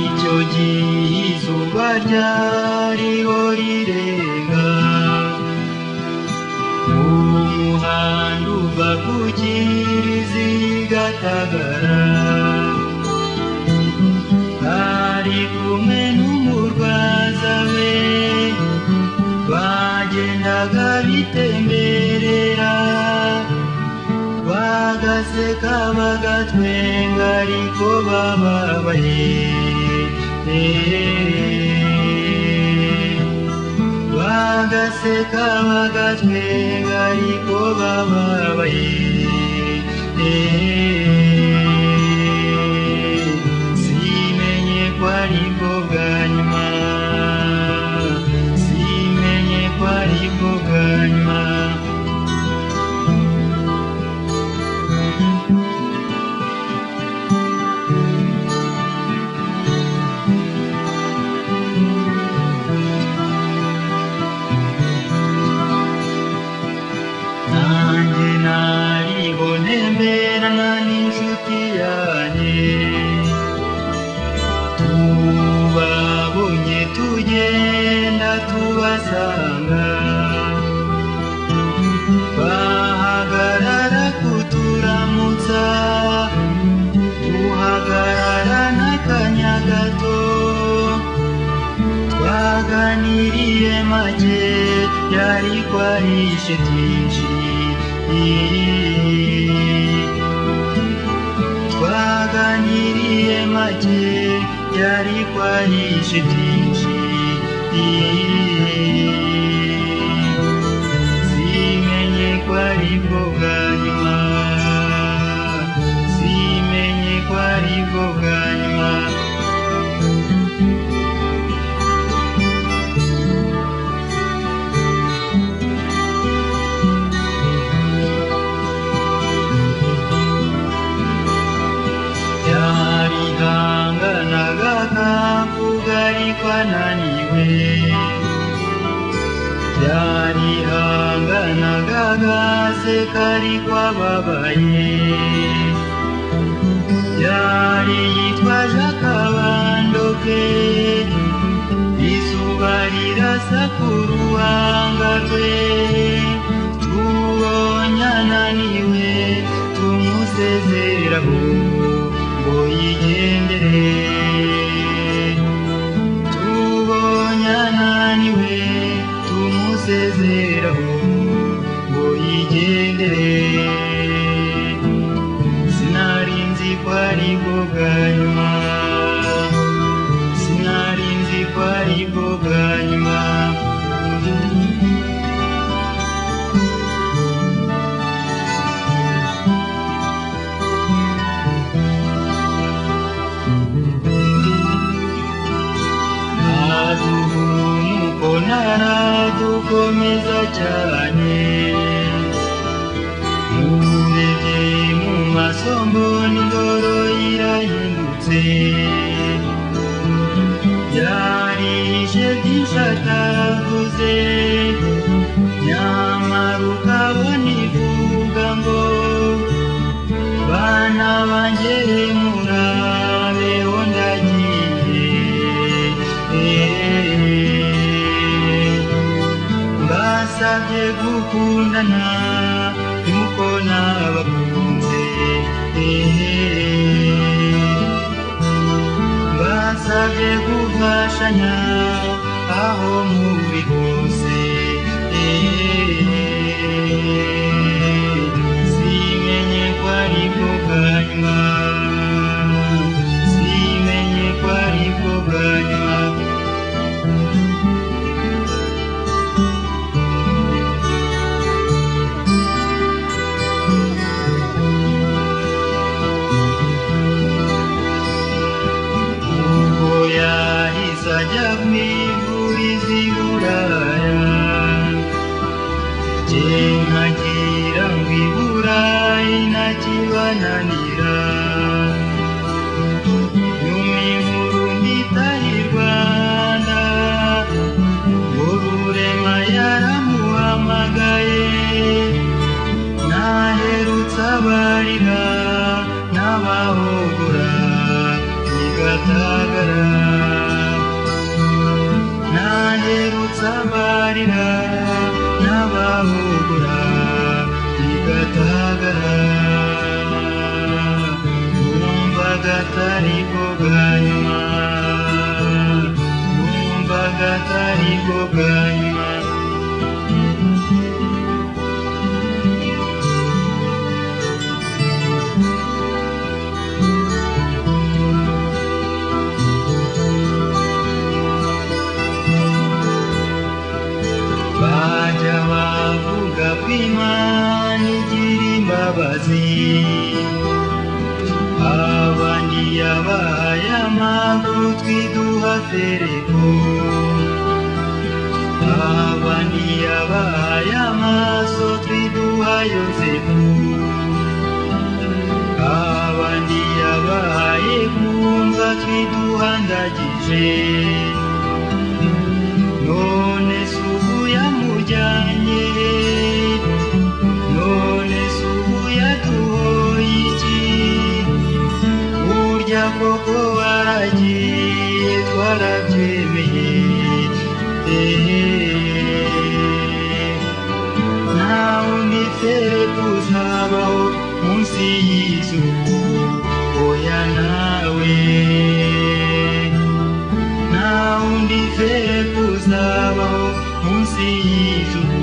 icyo gihe izuba ryariho rirenga, umuhanda uva ku Kiriziya Gatagara, ari kumwe n'umurwaza we, bagendaga bitemberera, bagaseka bagatwenga ariko bababaye, bagaseka bagatwenga ariko bababaye, simenye ko aribwo bwa nyuma, simenye ko aribwo bwa nyuma. nanjye nariho ntemberana n'inshuti yanjye, tubabonye tugenda tubasanga, bahagarara kuturamutsa, duhagarara n'akanya gato, twaganiriye make yari kwarishe byinshi, twaganiriye make yari kwarishe byinshi, simenye ko aribwo bwa nyuma, simenye ko aribwo bwa nyuma. yarihanganaga akavuga ariko ananiwe, yarihanganaga agaseka ariko ababaye, yari yitwaje akabando ke, izuba rirasa ku ruhanga rwe, tubonye ananiwe tumusezeraho ngo yigendere, tubonye ananiwe tumusezeraho ngo yigendere, sinari nzi ko aribwo bwa nyuma, sinari nzi ko aribwo bwa nyuma. nuko naradukomeza cyane, murebye mu masombo n'indoro irahindutse, yarishe byinshi atavuze, nyamara ukabona ivuga ngo bana banjye murabeho ndagiye, mbasabye gukundana nuko nabakunze, mbasabye gufashanya aho muri hose, simenye ko aribwo bwa nyuma, simenye ko aribwo bwa nyuma. Sajya mwivuriza i Buraya, jye nkagira ngo i Burayi ntakibananira, nyuma inkuru mpitaha i Rwanda, ngo Rurema yaramuhamagaye, naherutse abarira n'aba Gatagara naherutse amarira n'abahugura i Gatagara numvaga atari bwo bwa nyuma numvaga atari bwo bwa nyuma bajya bavuga ko Imana igira imbabazi abandi yabahaye amaguru twiduha Fereko abandi yabahaye amaso twiduha Yozefu abandi yabahaye kumva twiduha Ndagije none se ubu yamujyanye none se ubu yaduhoye iki burya koko waragiye twarabyemeye nta wundi Fereko uzabaho munsi y'izuba oya nawe nta wundi Fereko uzabaho munsi y'izuba